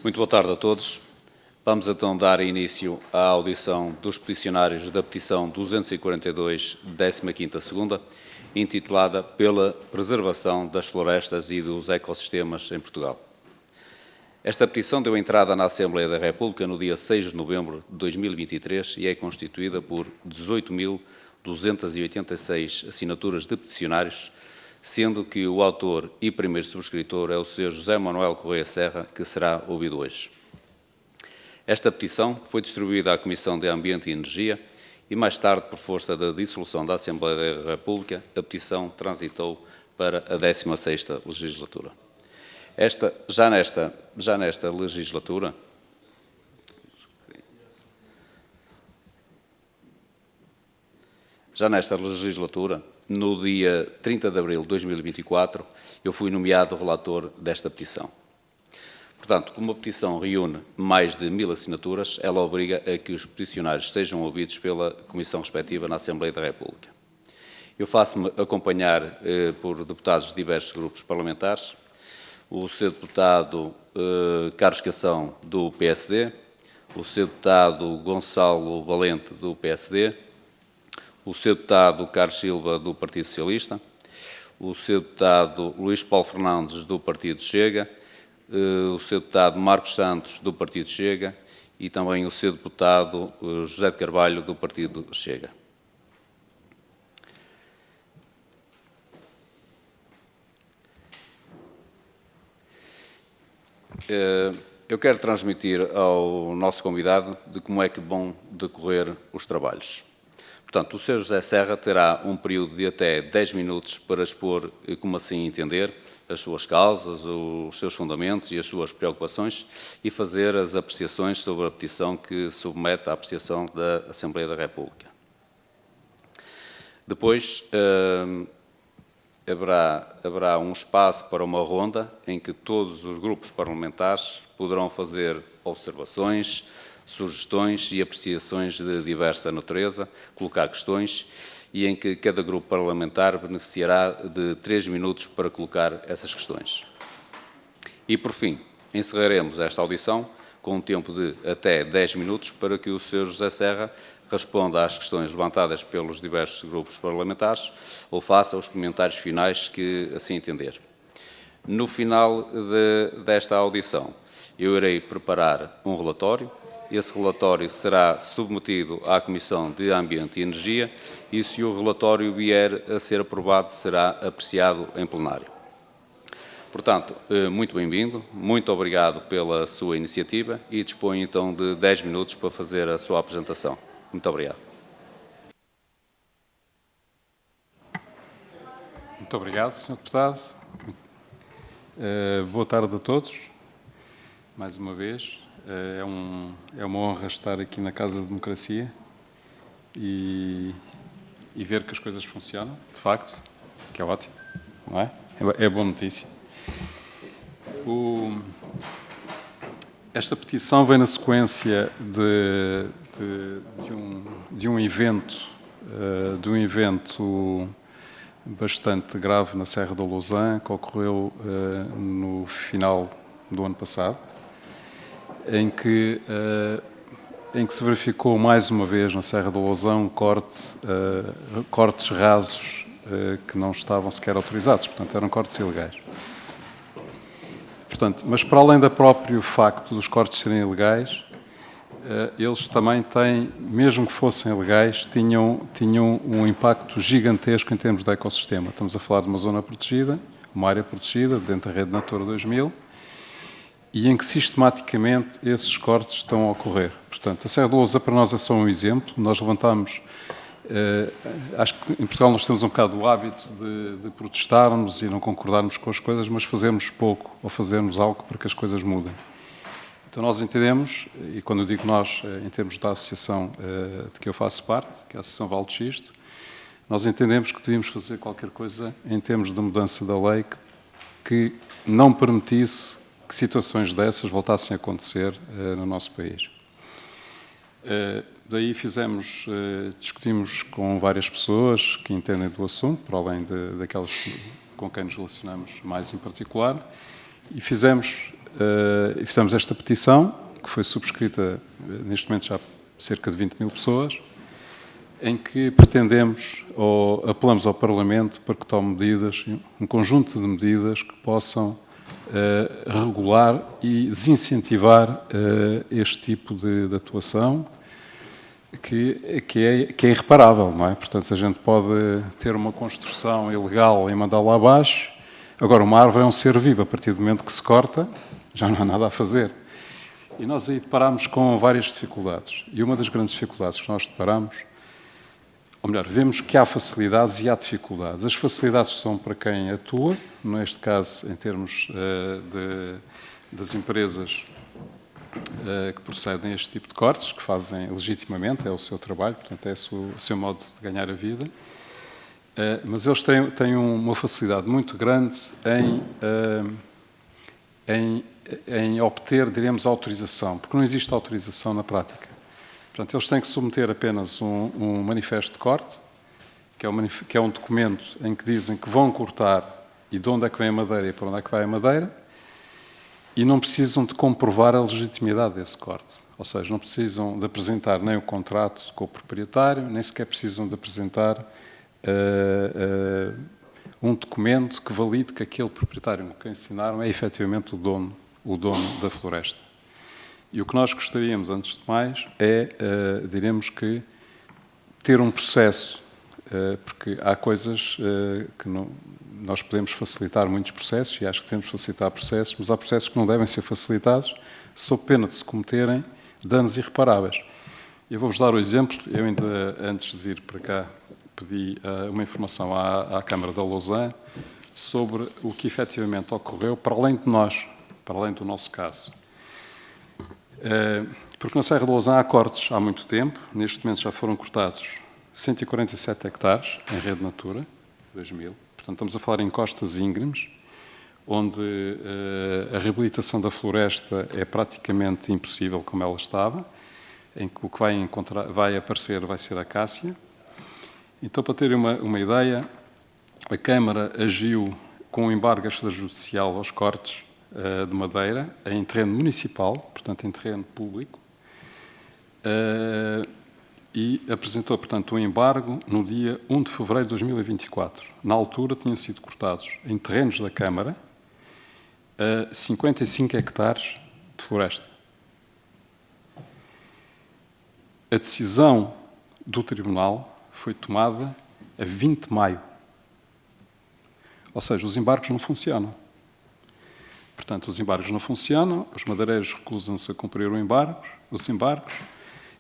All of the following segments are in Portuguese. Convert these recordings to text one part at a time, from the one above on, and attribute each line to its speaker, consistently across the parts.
Speaker 1: Muito boa tarde a todos. Vamos então dar início à audição dos peticionários da petição 242, 15ª segunda, intitulada Pela Preservação das Florestas e dos Ecossistemas em Portugal. Esta petição deu entrada na Assembleia da República no dia 6 de novembro de 2023 e é constituída por 18.286 assinaturas de peticionários, sendo que o autor e primeiro subscritor é o Sr. José Manuel Correia Serra, que será ouvido hoje. Esta petição foi distribuída à Comissão de Ambiente e Energia e, mais tarde, por força da dissolução da Assembleia da República, a petição transitou para a 16ª legislatura. Já nesta legislatura, no dia 30 de abril de 2024, eu fui nomeado relator desta petição. Portanto, como a petição reúne mais de 1000 assinaturas, ela obriga a que os peticionários sejam ouvidos pela Comissão respectiva na Assembleia da República. Eu faço-me acompanhar por deputados de diversos grupos parlamentares, o Sr. Deputado Carlos Cação, do PSD, o Sr. Deputado Gonçalo Valente, do PSD, o Sr. Deputado Carlos Silva, do Partido Socialista, o Sr. Deputado Luís Paulo Fernandes, do Partido Chega, o Sr. Deputado Marcos Santos, do Partido Chega, e também o Sr. Deputado José de Carvalho, do Partido Chega. Eu quero transmitir ao nosso convidado de como é que vão decorrer os trabalhos. Portanto, o Sr. José Serra terá um período de até 10 minutos para expor, como assim entender, as suas causas, os seus fundamentos e as suas preocupações e fazer as apreciações sobre a petição que submete à apreciação da Assembleia da República. Depois, haverá um espaço para uma ronda em que todos os grupos parlamentares poderão fazer observações, sugestões e apreciações de diversa natureza, colocar questões e em que cada grupo parlamentar beneficiará de 3 minutos para colocar essas questões. E, por fim, encerraremos esta audição com um tempo de até 10 minutos para que o Sr. José Serra responda às questões levantadas pelos diversos grupos parlamentares ou faça os comentários finais que assim entender. No final desta audição, eu irei preparar um relatório. Esse relatório será submetido à Comissão de Ambiente e Energia e, se o relatório vier a ser aprovado, será apreciado em plenário. Portanto, muito bem-vindo, muito obrigado pela sua iniciativa e disponho então de 10 minutos para fazer a sua apresentação. Muito obrigado.
Speaker 2: Muito obrigado, Sr. Deputado. Boa tarde a todos, mais uma vez. É uma honra estar aqui na Casa da Democracia e ver que as coisas funcionam, de facto, que é ótimo, não é? É boa notícia. Esta petição vem na sequência de um evento bastante grave na Serra da Lousã, que ocorreu no final do ano passado, em que se verificou mais uma vez na Serra da Lousã cortes rasos que não estavam sequer autorizados, portanto eram cortes ilegais. Portanto, mas para além do próprio facto dos cortes serem ilegais, eles também têm, mesmo que fossem ilegais, tinham um impacto gigantesco em termos de ecossistema. Estamos a falar de uma zona protegida, uma área protegida dentro da rede Natura 2000, e em que sistematicamente esses cortes estão a ocorrer. Portanto, a Serra da Lousã para nós é só um exemplo. Nós levantamos, acho que em Portugal nós temos um bocado o hábito de protestarmos e não concordarmos com as coisas, mas fazermos pouco ou fazermos algo para que as coisas mudem. Então nós entendemos, e quando eu digo nós, em termos da associação de que eu faço parte, que é a Associação Vale do Xisto, nós entendemos que devíamos fazer qualquer coisa em termos de mudança da lei que não permitisse que situações dessas voltassem a acontecer no nosso país. Daí discutimos com várias pessoas que entendem do assunto, para além daquelas com quem nos relacionamos mais em particular, e fizemos e fizemos esta petição, que foi subscrita, neste momento já cerca de 20 mil pessoas, em que pretendemos ou apelamos ao Parlamento para que tome medidas, um conjunto de medidas que possam regular e desincentivar este tipo de atuação que é irreparável, não é? Portanto, a gente pode ter uma construção ilegal e mandá-la abaixo. Agora, uma árvore é um ser vivo, a partir do momento que se corta, já não há nada a fazer. E nós aí deparamos com várias dificuldades. E uma das grandes dificuldades que nós deparamos, ou melhor, vemos que há facilidades e há dificuldades. As facilidades são para quem atua, neste caso, em termos das empresas que procedem a este tipo de cortes, que fazem legitimamente, é o seu trabalho, portanto, é o seu modo de ganhar a vida. Mas eles têm uma facilidade muito grande em obter, diremos, autorização, porque não existe autorização na prática. Portanto, eles têm que submeter apenas um manifesto de corte, que é um documento em que dizem que vão cortar e de onde é que vem a madeira e para onde é que vai a madeira, e não precisam de comprovar a legitimidade desse corte. Ou seja, não precisam de apresentar nem o contrato com o proprietário, nem sequer precisam de apresentar um documento que valide que aquele proprietário que ensinaram é efetivamente o dono da floresta. E o que nós gostaríamos, antes de mais, é, diremos que, ter um processo, porque há coisas que nós podemos facilitar muitos processos, e acho que temos de facilitar processos, mas há processos que não devem ser facilitados, sob pena de se cometerem danos irreparáveis. Eu vou-vos dar o exemplo. Eu ainda, antes de vir para cá, pedi uma informação à Câmara da Lausanne sobre o que efetivamente ocorreu para além de nós, para além do nosso caso. Porque na Serra de Lausanne há cortes há muito tempo. Neste momento já foram cortados 147 hectares em rede Natura 2000. Portanto, estamos a falar em costas íngremes, onde a reabilitação da floresta é praticamente impossível como ela estava, em que o que vai aparecer vai ser a acácia. Então, para terem uma ideia, a Câmara agiu com um embargo extrajudicial aos cortes de madeira em terreno municipal, portanto, em terreno público, e apresentou, portanto, um embargo no dia 1 de fevereiro de 2024. Na altura, tinham sido cortados em terrenos da Câmara 55 hectares de floresta. A decisão do Tribunal foi tomada a 20 de maio. Ou seja, os embargos não funcionam. Portanto, os embargos não funcionam, os madeireiros recusam-se a cumprir os embargos,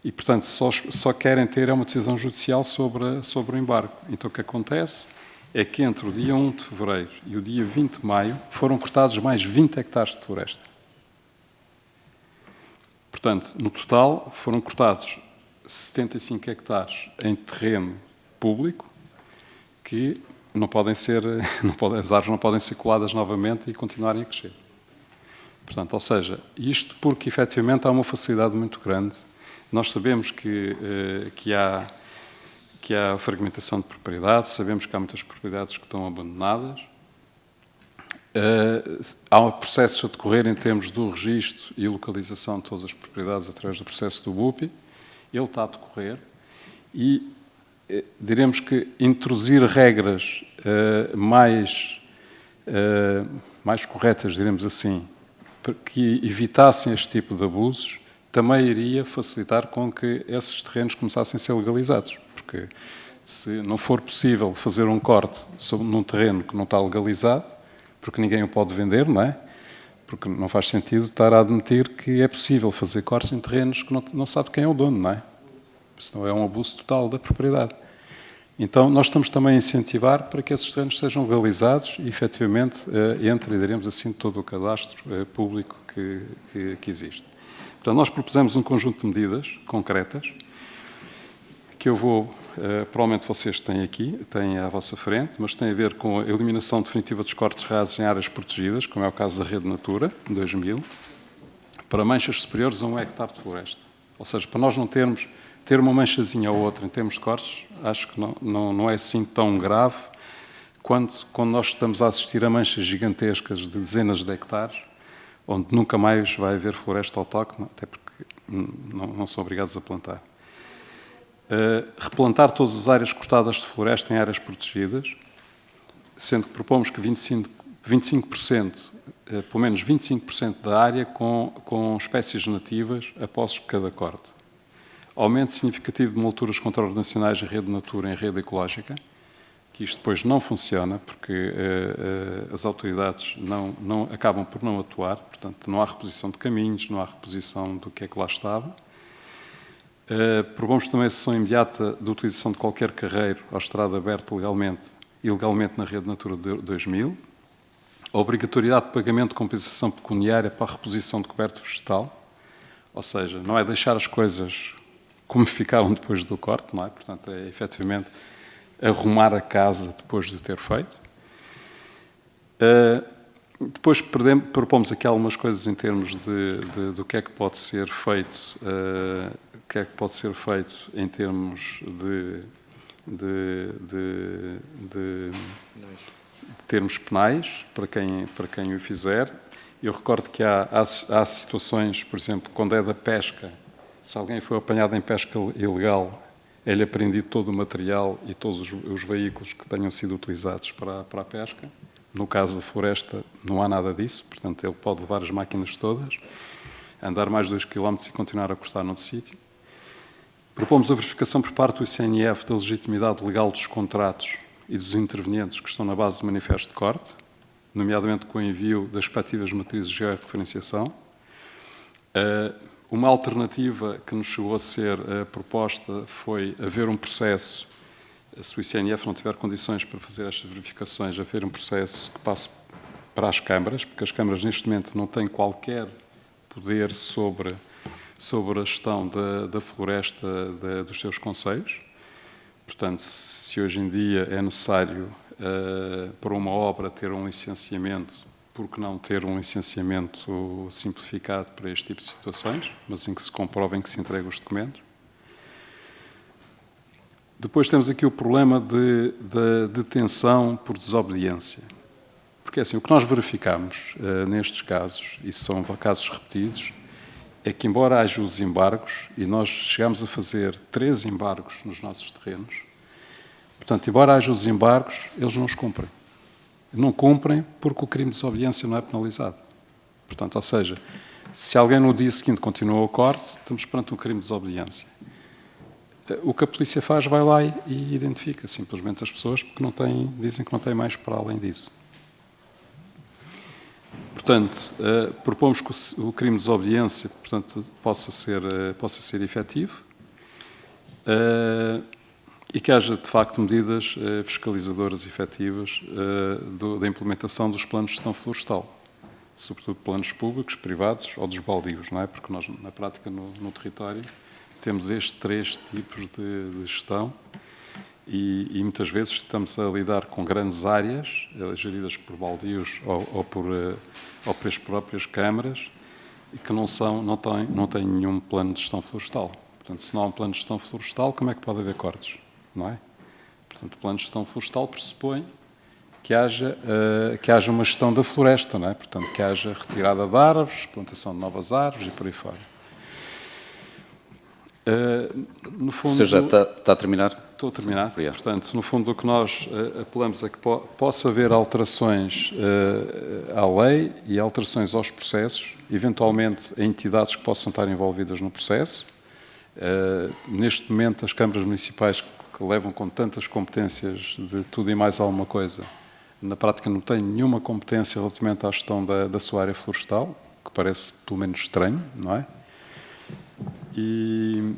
Speaker 2: e, portanto, só querem ter uma decisão judicial sobre o embargo. Então, o que acontece é que entre o dia 1 de fevereiro e o dia 20 de maio foram cortados mais 20 hectares de floresta. Portanto, no total, foram cortados 75 hectares em terreno público que não podem ser, as árvores não podem ser coladas novamente e continuarem a crescer. Portanto, ou seja, isto porque efetivamente há uma facilidade muito grande. Nós sabemos que há fragmentação de propriedade, sabemos que há muitas propriedades que estão abandonadas. Há processos a decorrer em termos do registro e localização de todas as propriedades através do processo do BUPI. Ele está a decorrer e diremos que introduzir regras mais corretas, diremos assim, que evitassem este tipo de abusos, também iria facilitar com que esses terrenos começassem a ser legalizados. Porque se não for possível fazer um corte num terreno que não está legalizado, porque ninguém o pode vender, não é? Porque não faz sentido estar a admitir que é possível fazer cortes em terrenos que não sabe quem é o dono, não é? Senão é um abuso total da propriedade. Então, nós estamos também a incentivar para que esses terrenos sejam legalizados e, efetivamente, entre, diremos assim, todo o cadastro público que existe. Portanto, nós propusemos um conjunto de medidas concretas que eu vou, provavelmente vocês têm aqui, têm à vossa frente, mas tem a ver com a eliminação definitiva dos cortes rasos em áreas protegidas, como é o caso da Rede Natura, 2000, para manchas superiores a 1 hectare de floresta. Ou seja, para nós não ter uma manchazinha ou outra em termos de cortes, acho que não é assim tão grave quando nós estamos a assistir a manchas gigantescas de dezenas de hectares, onde nunca mais vai haver floresta autóctone, até porque não são obrigados a plantar. Replantar todas as áreas cortadas de floresta em áreas protegidas, sendo que propomos que 25%, pelo menos 25% da área com espécies nativas após cada corte. Aumento significativo de molduras contraordenacionais em rede Natura em rede ecológica, que isto depois não funciona, porque as autoridades acabam por não atuar, portanto, não há reposição de caminhos, não há reposição do que é que lá estava. Propomos também a cessão imediata da utilização de qualquer carreiro ou estrada aberta ilegalmente na rede Natura 2000. A obrigatoriedade de pagamento de compensação pecuniária para a reposição de coberto vegetal, ou seja, não é deixar as coisas como ficaram depois do corte, não é? Portanto, é efetivamente arrumar a casa depois de o ter feito. Depois propomos aqui algumas coisas em termos do que é que pode ser feito, em termos de termos penais para quem o fizer. Eu recordo que há situações, por exemplo, quando é da pesca, se alguém foi apanhado em pesca ilegal, é-lhe apreendido todo o material e todos os veículos que tenham sido utilizados para a pesca. No caso da floresta, não há nada disso, portanto, ele pode levar as máquinas todas, andar mais 2 km e continuar a cortar noutro sítio. Propomos a verificação por parte do ICNF da legitimidade legal dos contratos e dos intervenientes que estão na base do manifesto de corte, nomeadamente com o envio das respectivas matrizes de georreferenciação. Uma alternativa que nos chegou a ser proposta foi haver um processo, se o ICNF não tiver condições para fazer estas verificações, haver um processo que passe para as câmaras, porque as câmaras neste momento não têm qualquer poder sobre a gestão da floresta dos seus concelhos. Portanto, se hoje em dia é necessário para uma obra ter um licenciamento, por que não ter um licenciamento simplificado para este tipo de situações, mas em que se comprovem que se entregam os documentos. Depois temos aqui o problema da detenção por desobediência. Porque assim, o que nós verificamos nestes casos, e são casos repetidos, é que embora haja os embargos, e nós chegamos a fazer 3 embargos nos nossos terrenos, portanto, embora haja os embargos, eles não os cumprem. Não cumprem porque o crime de desobediência não é penalizado. Portanto, ou seja, se alguém no dia seguinte continua o corte, estamos perante um crime de desobediência. O que a polícia faz, vai lá e identifica simplesmente as pessoas porque dizem que não têm mais para além disso. Portanto, propomos que o crime de desobediência, portanto, possa ser efetivo e que haja, de facto, medidas fiscalizadoras efetivas da implementação dos planos de gestão florestal, sobretudo planos públicos, privados ou dos baldios, não é? Porque nós, na prática, no território, temos estes 3 tipos de gestão e muitas vezes estamos a lidar com grandes áreas geridas por baldios ou por as próprias câmaras e que não têm nenhum plano de gestão florestal. Portanto, se não há um plano de gestão florestal, como é que pode haver cortes? Não é? Portanto, o plano de gestão florestal pressupõe que haja uma gestão da floresta, não é? Portanto, que haja retirada de árvores, plantação de novas árvores e por aí fora. No fundo,
Speaker 1: o senhor já está a terminar?
Speaker 2: Estou a terminar. Sim, portanto, no fundo, o que nós apelamos é que possa haver alterações à lei e alterações aos processos, eventualmente a entidades que possam estar envolvidas no processo. Neste momento, as câmaras municipais que levam com tantas competências de tudo e mais alguma coisa, na prática não têm nenhuma competência relativamente à gestão da sua área florestal, que parece pelo menos estranho, não é? E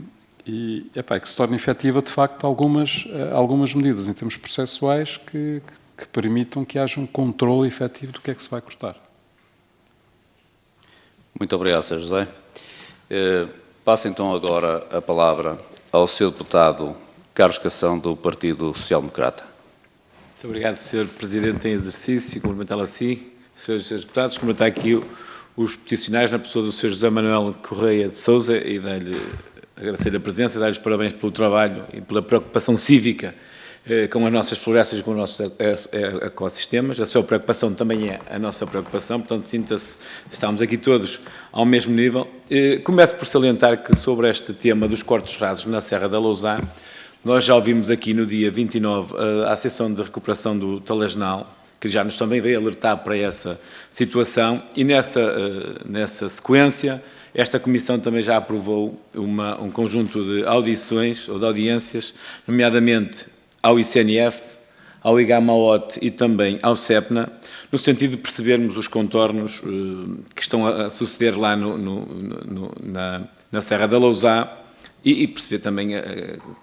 Speaker 2: que se torne efetiva, de facto, algumas medidas em termos processuais que permitam que haja um controle efetivo do que é que se vai cortar.
Speaker 1: Muito obrigado, Sr. José. Passo então agora a palavra ao Sr. Deputado Carlos Cação, do Partido Social Democrata.
Speaker 3: Muito obrigado, Sr. Presidente em exercício, cumprimentá-lo a si, Srs. e Srs. Deputados, cumprimentar aqui os peticionários na pessoa do Sr. José Manuel Correia de Sousa e agradecer-lhe a presença, dar-lhes parabéns pelo trabalho e pela preocupação cívica com as nossas florestas e com os nossos ecossistemas. A sua preocupação também é a nossa preocupação, portanto, sinta-se, estamos aqui todos ao mesmo nível. Começo por salientar que sobre este tema dos cortes rasos na Serra da Lousã, nós já ouvimos aqui no dia 29 a Associação de Recuperação do Talagenal, que já nos também veio alertar para essa situação, e nessa sequência, esta Comissão também já aprovou um conjunto de audições ou de audiências, nomeadamente ao ICNF, ao IGAMAOT e também ao CEPNA, no sentido de percebermos os contornos que estão a suceder lá na Serra da Lousã e perceber também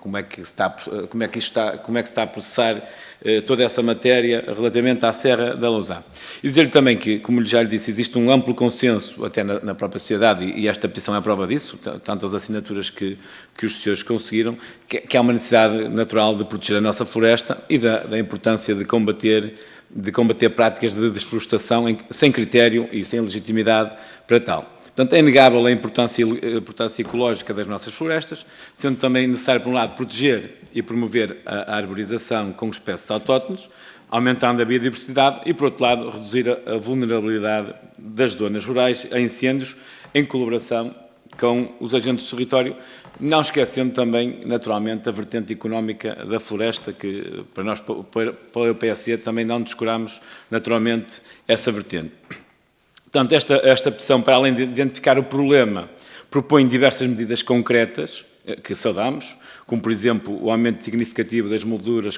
Speaker 3: como é que se está a processar toda essa matéria relativamente à Serra da Lousã. E dizer-lhe também que, como já lhe disse, existe um amplo consenso até na própria sociedade, e esta petição é a prova disso, tantas assinaturas que os senhores conseguiram, que há uma necessidade natural de proteger a nossa floresta e da importância de combater práticas de desflorestação sem critério e sem legitimidade para tal. Portanto, é inegável a importância ecológica das nossas florestas, sendo também necessário, por um lado, proteger e promover a arborização com espécies autóctones, aumentando a biodiversidade e, por outro lado, reduzir a vulnerabilidade das zonas rurais a incêndios em colaboração com os agentes do território, não esquecendo também, naturalmente, a vertente económica da floresta, que para nós, para o PSD, também não descuramos, naturalmente, essa vertente. Portanto, esta petição, para além de identificar o problema, propõe diversas medidas concretas que saudamos, como, por exemplo, o aumento significativo das molduras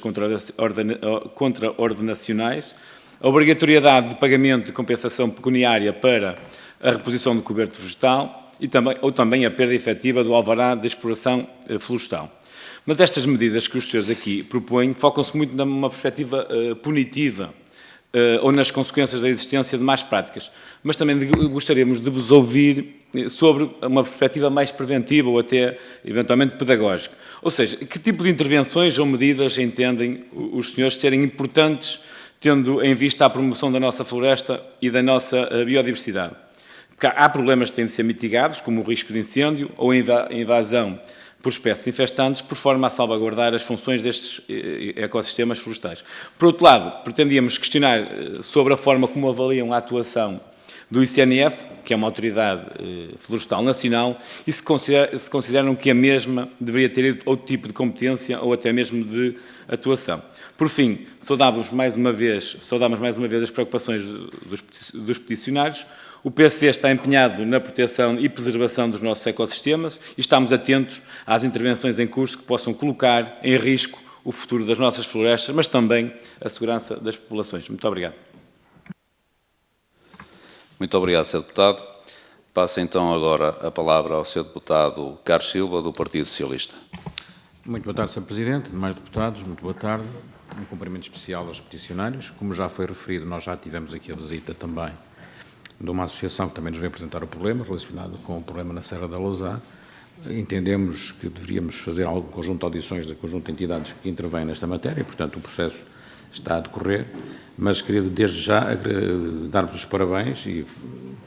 Speaker 3: contraordenacionais, a obrigatoriedade de pagamento de compensação pecuniária para a reposição de coberto vegetal ou também a perda efetiva do alvará de exploração florestal. Mas estas medidas que os senhores aqui propõem focam-se muito numa perspectiva punitiva, ou nas consequências da existência de más práticas, mas também gostaríamos de vos ouvir sobre uma perspectiva mais preventiva ou até, eventualmente, pedagógica. Ou seja, que tipo de intervenções ou medidas entendem os senhores serem importantes, tendo em vista a promoção da nossa floresta e da nossa biodiversidade? Porque há problemas que têm de ser mitigados, como o risco de incêndio ou a invasão por espécies infestantes, por forma a salvaguardar as funções destes ecossistemas florestais. Por outro lado, pretendíamos questionar sobre a forma como avaliam a atuação do ICNF, que é uma autoridade florestal nacional, e se consideram que a mesma deveria ter outro tipo de competência ou até mesmo de atuação. Por fim, saudamos mais uma vez as preocupações dos peticionários. O PSD está empenhado na proteção e preservação dos nossos ecossistemas e estamos atentos às intervenções em curso que possam colocar em risco o futuro das nossas florestas, mas também a segurança das populações. Muito obrigado.
Speaker 1: Muito obrigado, Sr. Deputado. Passo então agora a palavra ao Sr. Deputado Carlos Silva, do Partido Socialista.
Speaker 4: Muito boa tarde, Sr. Presidente, demais deputados, muito boa tarde. Um cumprimento especial aos peticionários. Como já foi referido, nós já tivemos aqui a visita também de uma associação que também nos veio apresentar o problema, relacionado com o problema na Serra da Lousã. Entendemos que deveríamos fazer algum conjunto de audições de conjunto de entidades que intervêm nesta matéria, e, portanto, o processo está a decorrer, mas queria desde já dar-vos os parabéns e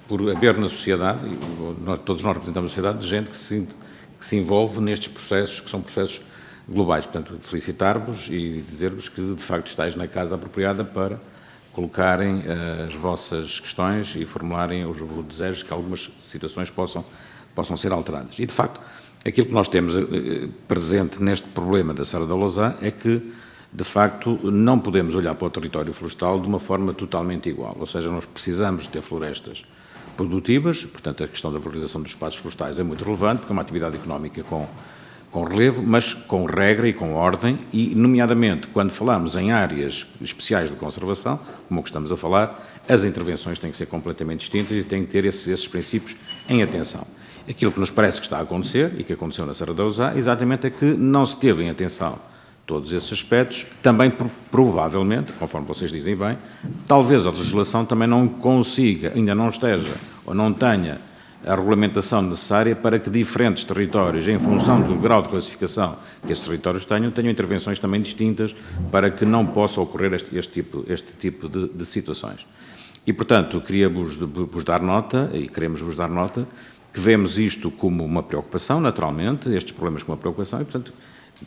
Speaker 4: por haver na sociedade, e todos nós representamos a sociedade, gente que se envolve nestes processos, que são processos globais. Portanto, felicitar-vos e dizer-vos que, de facto, estáis na casa apropriada para colocarem as vossas questões e formularem os desejos que algumas situações possam ser alteradas. E, de facto, aquilo que nós temos presente neste problema da Serra da Lousã é que, de facto, não podemos olhar para o território florestal de uma forma totalmente igual. Ou seja, nós precisamos de ter florestas produtivas, portanto, a questão da valorização dos espaços florestais é muito relevante, porque é uma atividade económica com relevo, mas com regra e com ordem, e, nomeadamente, quando falamos em áreas especiais de conservação, como o que estamos a falar, as intervenções têm que ser completamente distintas e têm que ter esses princípios em atenção. Aquilo que nos parece que está a acontecer, e que aconteceu na Serra da Lousã, exatamente é que não se teve em atenção todos esses aspectos, também provavelmente, conforme vocês dizem bem, talvez a legislação também não consiga, ainda não esteja, ou não tenha a regulamentação necessária para que diferentes territórios, em função do grau de classificação que estes territórios tenham intervenções também distintas para que não possa ocorrer este tipo de situações. E, portanto, queria-vos dar nota, e queremos-vos dar nota, que vemos isto como uma preocupação, naturalmente, estes problemas como uma preocupação, e, portanto,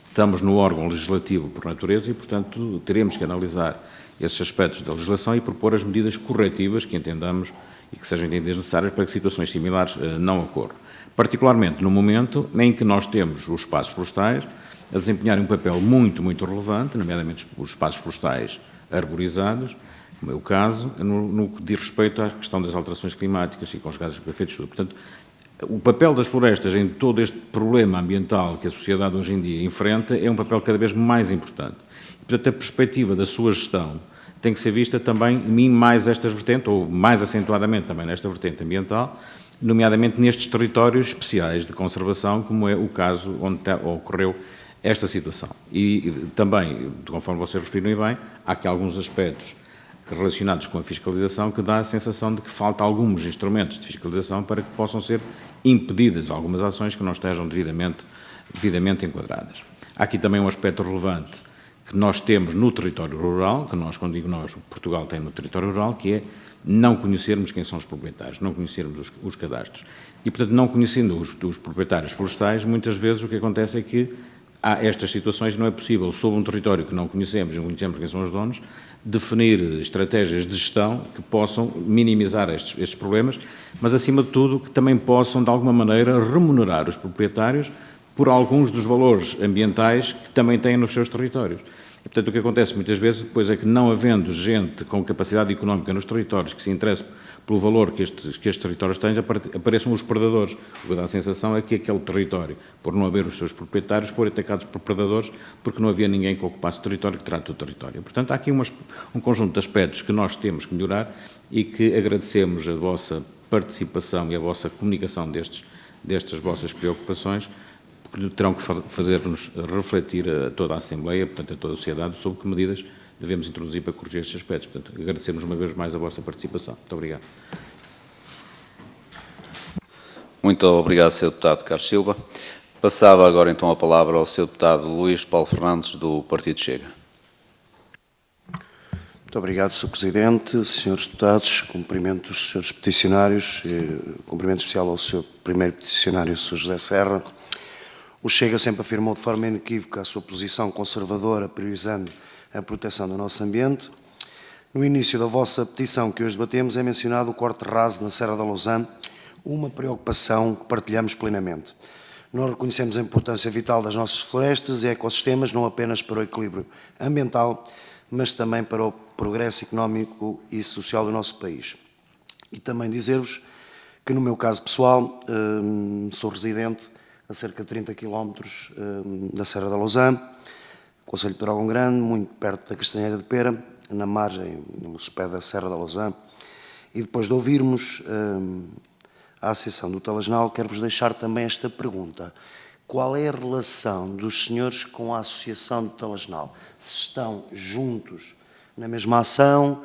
Speaker 4: estamos no órgão legislativo por natureza e, portanto, teremos que analisar esses aspectos da legislação e propor as medidas corretivas que entendamos e que sejam entendidas necessárias para que situações similares não ocorram. Particularmente no momento em que nós temos os espaços florestais a desempenharem um papel muito, muito relevante, nomeadamente os espaços florestais arborizados, como é o caso, no que diz respeito à questão das alterações climáticas e com os gases de efeito de estufa. Portanto, o papel das florestas em todo este problema ambiental que a sociedade hoje em dia enfrenta é um papel cada vez mais importante. E, portanto, a perspectiva da sua gestão tem que ser vista também, em mim, mais esta vertente, ou mais acentuadamente também nesta vertente ambiental, nomeadamente nestes territórios especiais de conservação, como é o caso onde ocorreu esta situação. E também, conforme vocês referiram bem, há aqui alguns aspectos relacionados com a fiscalização que dá a sensação de que falta alguns instrumentos de fiscalização para que possam ser impedidas algumas ações que não estejam devidamente enquadradas. Há aqui também um aspecto relevante que nós temos no território rural, que nós, quando digo nós, Portugal tem no território rural, que é não conhecermos quem são os proprietários, não conhecermos os cadastros. E, portanto, não conhecendo os proprietários florestais, muitas vezes o que acontece é que há estas situações, não é possível, sob um território que não conhecemos quem são os donos, definir estratégias de gestão que possam minimizar estes problemas, mas, acima de tudo, que também possam, de alguma maneira, remunerar os proprietários por alguns dos valores ambientais que também têm nos seus territórios. E, portanto, o que acontece muitas vezes depois é que, não havendo gente com capacidade económica nos territórios que se interesse pelo valor que estes territórios têm, apareçam os predadores. O que dá a sensação é que aquele território, por não haver os seus proprietários, foram atacados por predadores porque não havia ninguém que ocupasse o território, que trate o território. Portanto, há aqui um conjunto de aspectos que nós temos que melhorar e que agradecemos a vossa participação e a vossa comunicação destas vossas preocupações, porque terão que fazer-nos refletir a toda a Assembleia, portanto, a toda a sociedade, sobre que medidas devemos introduzir para corrigir estes aspectos. Portanto, agradecemos uma vez mais a vossa participação. Muito obrigado.
Speaker 1: Muito obrigado, Sr. Deputado Carlos Silva. Passava agora então a palavra ao Sr. Deputado Luís Paulo Fernandes, do Partido Chega.
Speaker 5: Muito obrigado, Sr. Presidente. Senhores deputados, cumprimento os senhores peticionários, cumprimento especial ao Sr. primeiro peticionário, Sr. José Serra. O Chega sempre afirmou de forma inequívoca a sua posição conservadora, priorizando a proteção do nosso ambiente. No início da vossa petição que hoje debatemos é mencionado o corte raso na Serra da Lousã, uma preocupação que partilhamos plenamente. Nós reconhecemos a importância vital das nossas florestas e ecossistemas, não apenas para o equilíbrio ambiental, mas também para o progresso económico e social do nosso país. E também dizer-vos que, no meu caso pessoal, sou residente a cerca de 30 km da Serra da Lousã, Concelho de Dragão Grande, muito perto da Castanheira de Pera, na margem, no pé da Serra da Lousã. E depois de ouvirmos a Associação do Telesnal, quero-vos deixar também esta pergunta. Qual é a relação dos senhores com a Associação do Telesnal? Se estão juntos na mesma ação,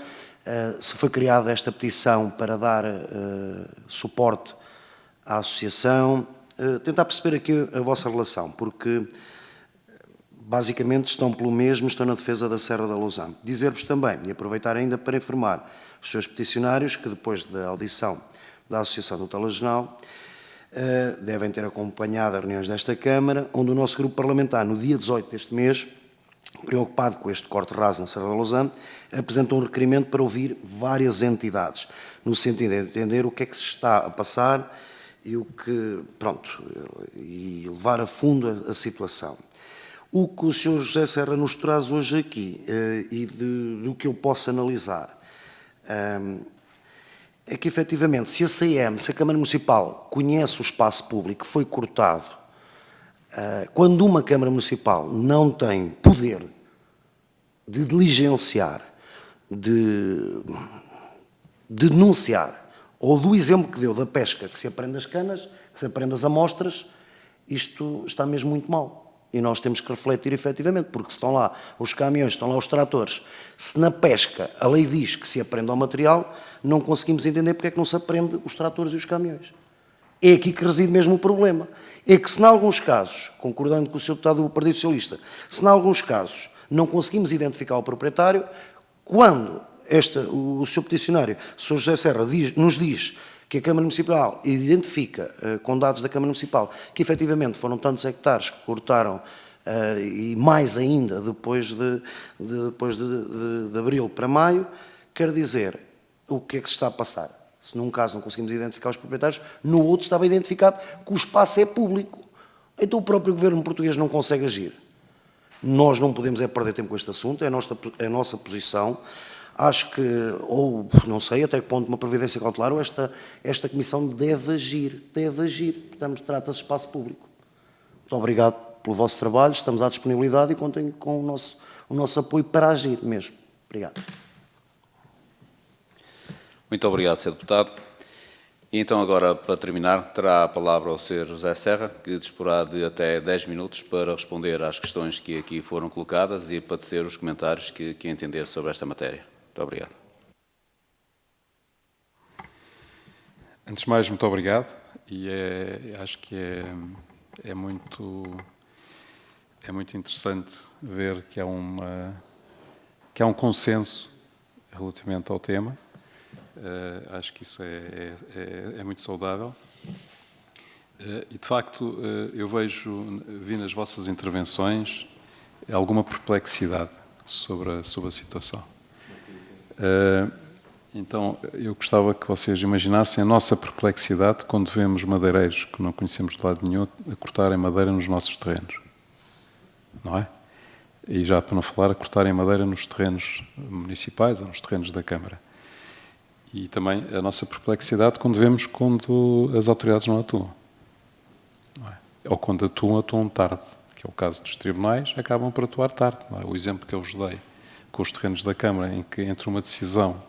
Speaker 5: se foi criada esta petição para dar suporte à Associação, tentar perceber aqui a vossa relação, porque basicamente estão pelo mesmo, estão na defesa da Serra da Lousã. Dizer-vos também, e aproveitar ainda para informar os seus peticionários, que depois da audição da Associação do Telesnal, devem ter acompanhado as reuniões desta Câmara, onde o nosso grupo parlamentar, no dia 18 deste mês, preocupado com este corte raso na Serra da Lousã, apresentou um requerimento para ouvir várias entidades, no sentido de entender o que é que se está a passar e o que, pronto, e levar a fundo a situação. O que o Sr. José Serra nos traz hoje aqui, e do que eu posso analisar, é que, efetivamente, se a Câmara Municipal conhece o espaço público que foi cortado, quando uma Câmara Municipal não tem poder de diligenciar, de denunciar, ou do exemplo que deu da pesca, que se aprende as canas, que se aprende as amostras, isto está mesmo muito mal. E nós temos que refletir efetivamente, porque se estão lá os caminhões, estão lá os tratores, se na pesca a lei diz que se aprende ao material, não conseguimos entender porque é que não se aprende os tratores e os caminhões. É aqui que reside mesmo o problema. É que se, em alguns casos, concordando com o Sr. Deputado do Partido Socialista, se, em alguns casos, não conseguimos identificar o proprietário, quando o Sr. Peticionário, o Sr. José Serra, nos diz que a Câmara Municipal identifica, com dados da Câmara Municipal, que efetivamente foram tantos hectares que cortaram e mais ainda depois de abril para maio, quer dizer, o que é que se está a passar? Se num caso não conseguimos identificar os proprietários, no outro estava identificado que o espaço é público. Então o próprio governo português não consegue agir. Nós não podemos perder tempo com este assunto, é a nossa posição. Acho que, ou não sei até que ponto uma providência cautelar, ou esta Comissão deve agir. Portanto, trata-se de espaço público. Muito obrigado pelo vosso trabalho, estamos à disponibilidade e contem com o nosso apoio para agir mesmo. Obrigado.
Speaker 1: Muito obrigado, Sr. Deputado. E então agora, para terminar, terá a palavra o Sr. José Serra, que disporá de até 10 minutos para responder às questões que aqui foram colocadas e para tecer os comentários que entender sobre esta matéria. Muito obrigado.
Speaker 2: Antes de mais, muito obrigado. E acho que é muito interessante ver que há um consenso relativamente ao tema. Acho que isso é muito saudável. E, de facto, eu vi nas vossas intervenções alguma perplexidade sobre a situação. Então, eu gostava que vocês imaginassem a nossa perplexidade quando vemos madeireiros que não conhecemos de lado nenhum a cortarem madeira nos nossos terrenos. Não é? E já para não falar, a cortarem madeira nos terrenos municipais ou nos terrenos da Câmara. E também a nossa perplexidade quando as autoridades não atuam. Não é? Ou quando atuam tarde, que é o caso dos tribunais, acabam por atuar tarde. Não é? O exemplo que eu vos dei com os terrenos da Câmara, em que entre uma decisão,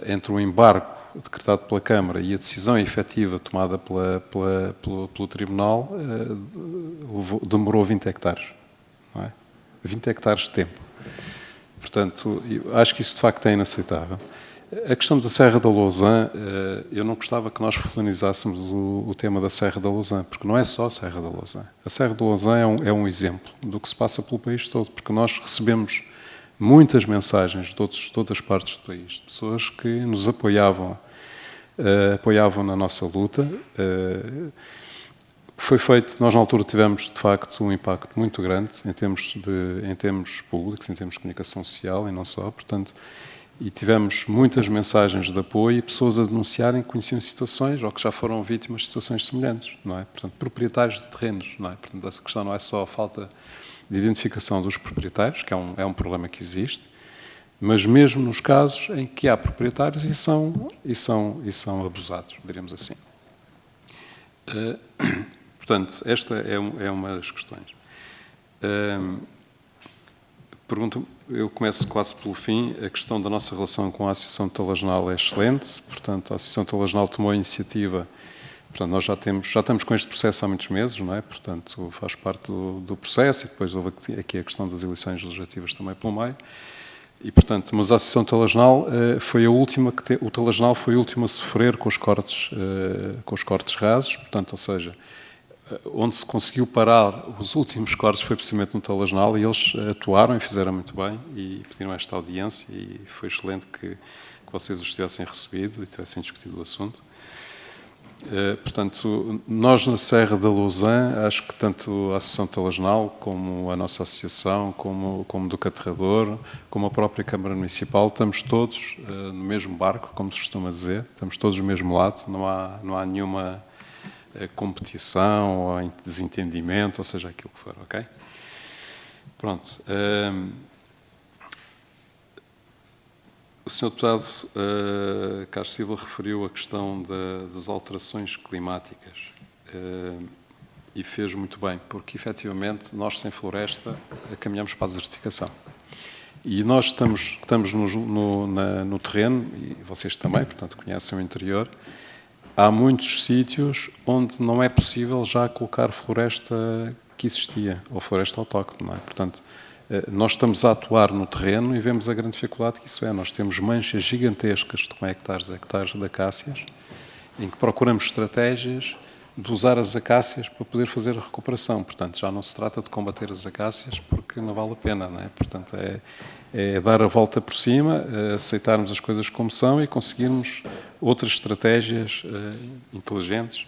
Speaker 2: entre um embargo decretado pela Câmara e a decisão efetiva tomada pelo Tribunal, demorou 20 hectares. Não é? 20 hectares de tempo. Portanto, eu acho que isso de facto é inaceitável. A questão da Serra da Lousã, eu não gostava que nós fulanizássemos o tema da Serra da Lousã, porque não é só a Serra da Lousã. A Serra da Lousã é um exemplo do que se passa pelo país todo, porque nós recebemos muitas mensagens de todas as partes do país, de pessoas que nos apoiavam na nossa luta. Foi feito, nós na altura tivemos de facto um impacto muito grande em termos públicos, em termos de comunicação social e não só, portanto, e tivemos muitas mensagens de apoio e pessoas a denunciarem que conheciam situações ou que já foram vítimas de situações semelhantes, não é? Portanto, proprietários de terrenos, não é? Portanto, essa questão não é só a falta de identificação dos proprietários, que é um problema que existe, mas mesmo nos casos em que há proprietários e são abusados, diríamos assim. Portanto, esta é uma das questões. Eu começo quase pelo fim. A questão da nossa relação com a Associação Talagenal é excelente. Portanto, a Associação Talagenal tomou a iniciativa. Portanto, nós já estamos com este processo há muitos meses, não é? Portanto, faz parte do processo e depois houve aqui a questão das eleições legislativas também pelo meio. E, portanto, mas a Associação Talagenal foi a última o Talagenal foi o último a sofrer com os cortes rasos, portanto, ou seja, onde se conseguiu parar os últimos cortes foi precisamente no Talagenal e eles atuaram e fizeram muito bem e pediram esta audiência e foi excelente que vocês os tivessem recebido e tivessem discutido o assunto. Portanto, nós na Serra da Lousã, acho que tanto a Associação Talagenal como a nossa associação, como do Caterrador, como a própria Câmara Municipal, estamos todos no mesmo barco, como se costuma dizer, estamos todos do mesmo lado, não há nenhuma competição ou desentendimento, ou seja, aquilo que for, ok? Pronto. O Sr. Deputado Carlos Silva referiu a questão das alterações climáticas e fez muito bem, porque efetivamente nós sem floresta caminhamos para a desertificação. E nós estamos no terreno, e vocês também, portanto conhecem o interior, há muitos sítios onde não é possível já colocar floresta que existia, ou floresta autóctone, não é? Portanto, nós estamos a atuar no terreno e vemos a grande dificuldade que isso é. Nós temos manchas gigantescas de hectares de acácias, em que procuramos estratégias de usar as acácias para poder fazer a recuperação. Portanto, já não se trata de combater as acácias porque não vale a pena, não é? Portanto, é dar a volta por cima, aceitarmos as coisas como são e conseguirmos outras estratégias inteligentes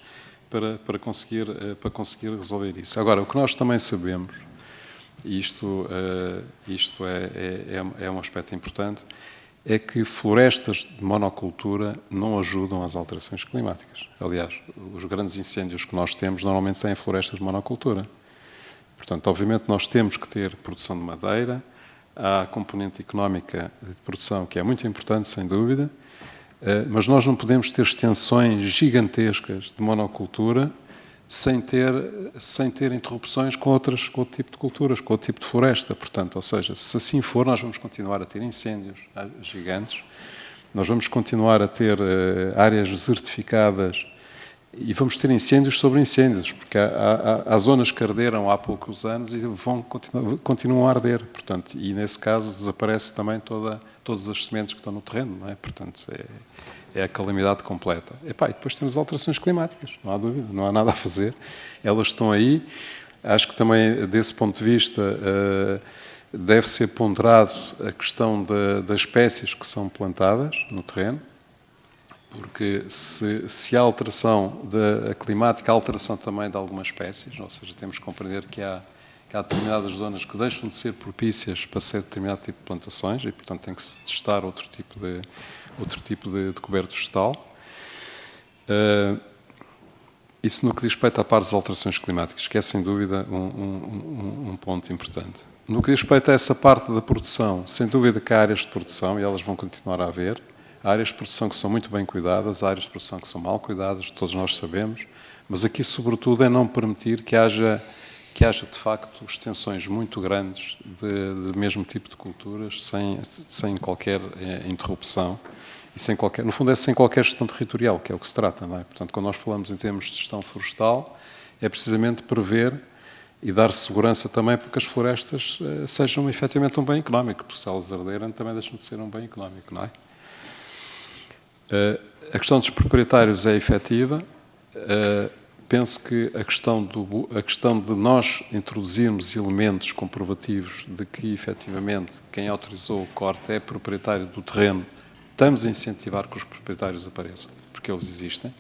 Speaker 2: para conseguir resolver isso. Agora, o que nós também sabemos, e isto é um aspecto importante, é que florestas de monocultura não ajudam às alterações climáticas. Aliás, os grandes incêndios que nós temos normalmente têm florestas de monocultura. Portanto, obviamente, nós temos que ter produção de madeira, há a componente económica de produção que é muito importante, sem dúvida, mas nós não podemos ter extensões gigantescas de monocultura sem ter interrupções com outro tipo de culturas, com outro tipo de floresta. Portanto, ou seja, se assim for, nós vamos continuar a ter incêndios gigantes, nós vamos continuar a ter áreas desertificadas e vamos ter incêndios sobre incêndios, porque há zonas que arderam há poucos anos e continuam a arder. Portanto, e nesse caso desaparece também todas as sementes que estão no terreno, não é? Portanto, é a calamidade completa. E depois temos alterações climáticas, não há dúvida, não há nada a fazer. Elas estão aí. Acho que também, desse ponto de vista, deve ser ponderado a questão das espécies que são plantadas no terreno, porque se há alteração climática, há alteração também de algumas espécies, ou seja, temos que compreender que há determinadas zonas que deixam de ser propícias para ser determinado tipo de plantações e, portanto, tem que se testar outro tipo de coberto vegetal. Isso no que diz respeito à parte das alterações climáticas, que é sem dúvida um ponto importante. No que diz respeito a essa parte da produção, sem dúvida que há áreas de produção, e elas vão continuar a haver, há áreas de produção que são muito bem cuidadas, há áreas de produção que são mal cuidadas, todos nós sabemos, mas aqui, sobretudo, é não permitir que haja de facto extensões muito grandes de mesmo tipo de culturas, sem qualquer interrupção, e no fundo é sem qualquer gestão territorial, que é o que se trata, não é? Portanto, quando nós falamos em termos de gestão florestal, é precisamente prever e dar segurança também para que as florestas sejam efetivamente um bem económico, porque se elas arderem também deixam de ser um bem económico, não é? A questão dos proprietários é efetiva. Penso que a questão de nós introduzirmos elementos comprovativos de que, efetivamente, quem autorizou o corte é proprietário do terreno, estamos a incentivar que os proprietários apareçam, porque eles existem,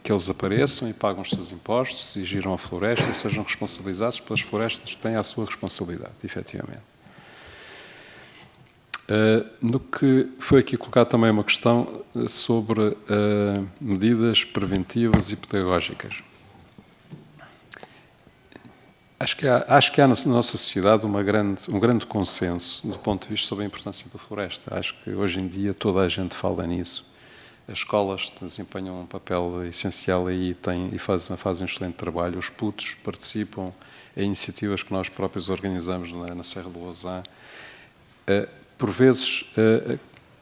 Speaker 2: que eles apareçam e pagam os seus impostos, e giram a floresta e sejam responsabilizados pelas florestas que têm a sua responsabilidade, efetivamente. No que foi aqui colocado também uma questão sobre medidas preventivas e pedagógicas. Acho que há na nossa sociedade um grande consenso do ponto de vista sobre a importância da floresta. Acho que hoje em dia toda a gente fala nisso. As escolas desempenham um papel essencial aí e fazem um excelente trabalho. Os putos participam em iniciativas que nós próprios organizamos na Serra do Lousã. Por vezes,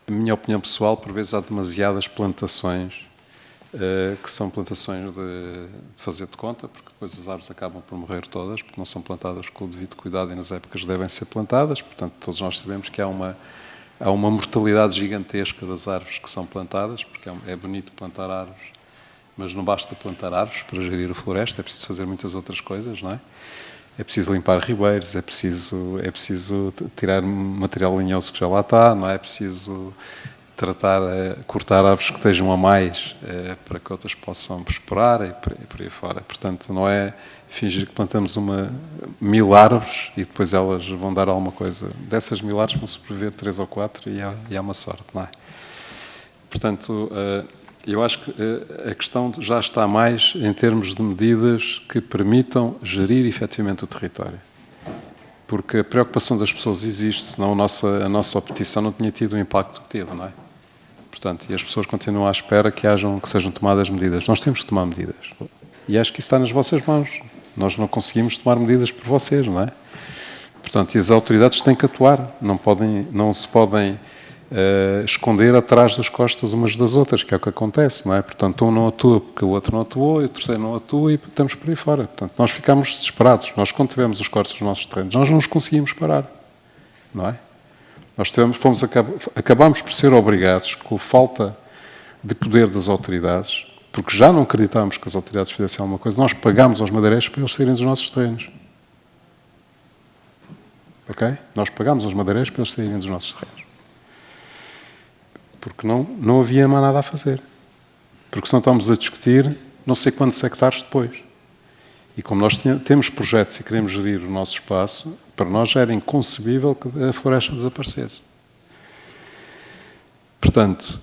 Speaker 2: a minha opinião pessoal, por vezes há demasiadas plantações, que são plantações de fazer de conta, porque depois as árvores acabam por morrer todas, porque não são plantadas com o devido cuidado e nas épocas devem ser plantadas. Portanto, todos nós sabemos que há uma mortalidade gigantesca das árvores que são plantadas, porque é bonito plantar árvores, mas não basta plantar árvores para gerir a floresta, é preciso fazer muitas outras coisas, não é? É preciso limpar ribeiros, é preciso tirar material linhoso que já lá está, não é? É preciso cortar árvores que estejam a mais para que outras possam prosperar e por aí fora. Portanto, não é fingir que plantamos 1000 árvores e depois elas vão dar alguma coisa. Dessas 1000 árvores vão sobreviver 3 ou 4 e há uma sorte, não é? Portanto, eu acho que a questão já está mais em termos de medidas que permitam gerir efetivamente o território. Porque a preocupação das pessoas existe, senão a nossa petição não tinha tido o impacto que teve, não é? Portanto, e as pessoas continuam à espera que sejam tomadas medidas. Nós temos que tomar medidas. E acho que isso está nas vossas mãos. Nós não conseguimos tomar medidas por vocês, não é? Portanto, e as autoridades têm que atuar. Não se podem esconder atrás das costas umas das outras, que é o que acontece, não é? Portanto, um não atua porque o outro não atuou, e o terceiro não atua e estamos por aí fora. Portanto, nós ficamos desesperados. Nós, quando tivemos os cortes dos nossos terrenos, nós não os conseguimos parar, não é? Acabámos por ser obrigados, com a falta de poder das autoridades, porque já não acreditávamos que as autoridades fizessem alguma coisa, nós pagámos aos madeireiros para eles saírem dos nossos terrenos. Ok? Nós pagámos aos madeireiros para eles saírem dos nossos terrenos. Porque não havia mais nada a fazer. porque senão estamos a discutir não sei quantos hectares depois. E como nós temos projetos e queremos gerir o nosso espaço, para nós já era inconcebível que a floresta desaparecesse. Portanto,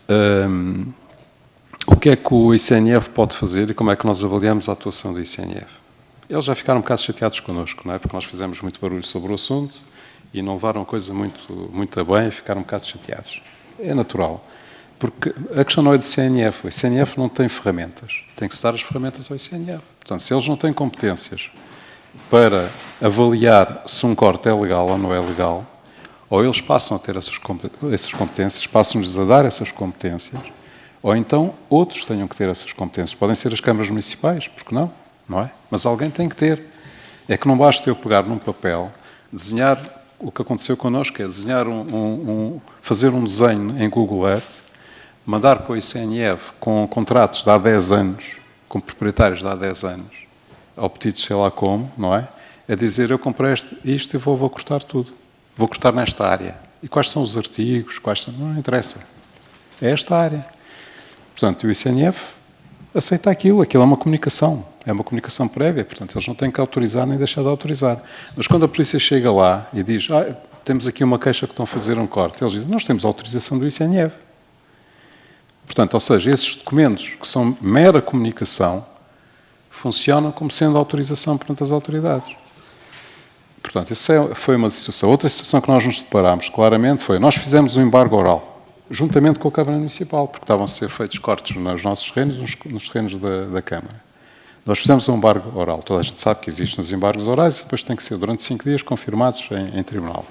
Speaker 2: o que é que o ICNF pode fazer e como é que nós avaliamos a atuação do ICNF? Eles já ficaram um bocado chateados connosco, não é? Porque nós fizemos muito barulho sobre o assunto e não levaram a coisa muito a bem e ficaram um bocado chateados. É natural. Porque a questão não é do ICNF. O ICNF não tem ferramentas. Tem que se dar as ferramentas ao ICNF. Portanto, se eles não têm competências para avaliar se um corte é legal ou não é legal, ou eles passam a ter essas competências, passam-nos a dar essas competências, ou então outros tenham que ter essas competências. Podem ser as câmaras municipais, porque não? Não é? Mas alguém tem que ter. É que não basta eu pegar num papel, desenhar o que aconteceu connosco, é desenhar fazer um desenho em Google Earth, mandar para o ICNF com contratos de há 10 anos, com proprietários de há 10 anos, obtidos sei lá como, não é? É dizer, eu comprei isto e vou cortar tudo. Vou cortar nesta área. E quais são os artigos? Não interessa. É esta área. Portanto, o ICNF aceita aquilo é uma comunicação prévia, portanto, eles não têm que autorizar nem deixar de autorizar. Mas quando a polícia chega lá e diz, temos aqui uma queixa que estão a fazer um corte, eles dizem, nós temos autorização do ICNF. Portanto, ou seja, esses documentos que são mera comunicação funcionam como sendo autorização perante as autoridades. Portanto, isso foi uma situação. Outra situação que nós nos deparámos claramente foi, nós fizemos um embargo oral, juntamente com a Câmara Municipal, porque estavam a ser feitos cortes nos nossos terrenos, nos terrenos da Câmara. Nós fizemos um embargo oral. Toda a gente sabe que existem os embargos orais e depois tem que ser durante 5 dias confirmados em tribunal.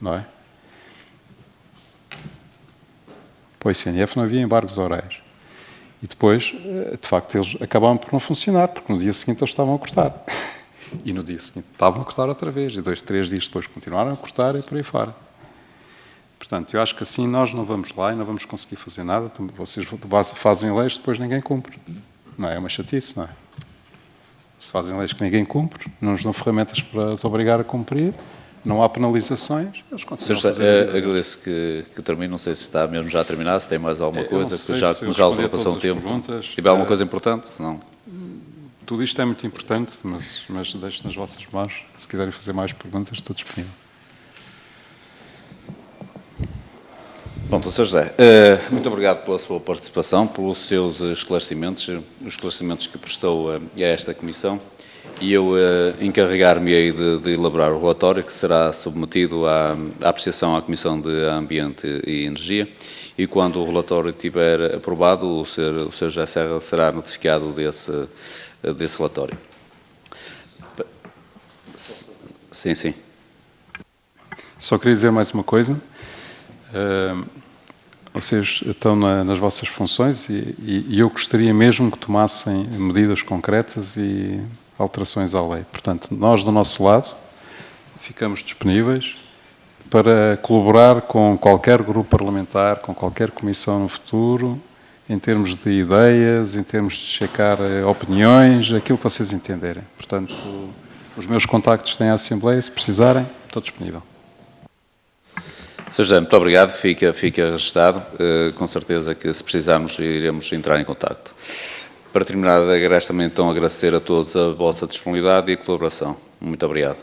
Speaker 2: Não é? Para o ICNF não havia embargos orais. E depois, de facto, eles acabaram por não funcionar, porque no dia seguinte eles estavam a cortar. E no dia seguinte estavam a cortar outra vez. E 2, 3 dias depois continuaram a cortar e por aí fora. Portanto, eu acho que assim nós não vamos lá e não vamos conseguir fazer nada. Vocês fazem leis, depois ninguém cumpre. Não é uma chatice, não é? Se fazem leis que ninguém cumpre, não nos dão ferramentas para os obrigar a cumprir, não há penalizações, eles continuam a fazer.
Speaker 1: Agradeço que termine, não sei se está mesmo já a terminar, se tem mais alguma coisa,
Speaker 2: que
Speaker 1: já ultrapassou o tempo. Se tiver alguma coisa importante, senão...
Speaker 2: Tudo isto é muito importante, mas deixo nas vossas mãos. Se quiserem fazer mais perguntas, estou disponível.
Speaker 1: Bom, Sr. José, muito obrigado pela sua participação, pelos seus esclarecimentos, os esclarecimentos que prestou a esta Comissão, e eu encarregar-me-ei de elaborar o relatório que será submetido à apreciação à Comissão de Ambiente e Energia, e quando o relatório estiver aprovado, o Sr. José Serra será notificado desse relatório. Sim.
Speaker 2: Só queria dizer mais uma coisa. Vocês estão nas vossas funções e eu gostaria mesmo que tomassem medidas concretas e alterações à lei. Portanto, nós, do nosso lado, ficamos disponíveis para colaborar com qualquer grupo parlamentar, com qualquer comissão no futuro, em termos de ideias, em termos de checar opiniões, aquilo que vocês entenderem. Portanto, os meus contactos têm a Assembleia, se precisarem, estou disponível.
Speaker 1: Sr. José, muito obrigado, fica registado. Com certeza que, se precisarmos, iremos entrar em contacto. Para terminar, resta-me então agradecer a todos a vossa disponibilidade e colaboração. Muito obrigado.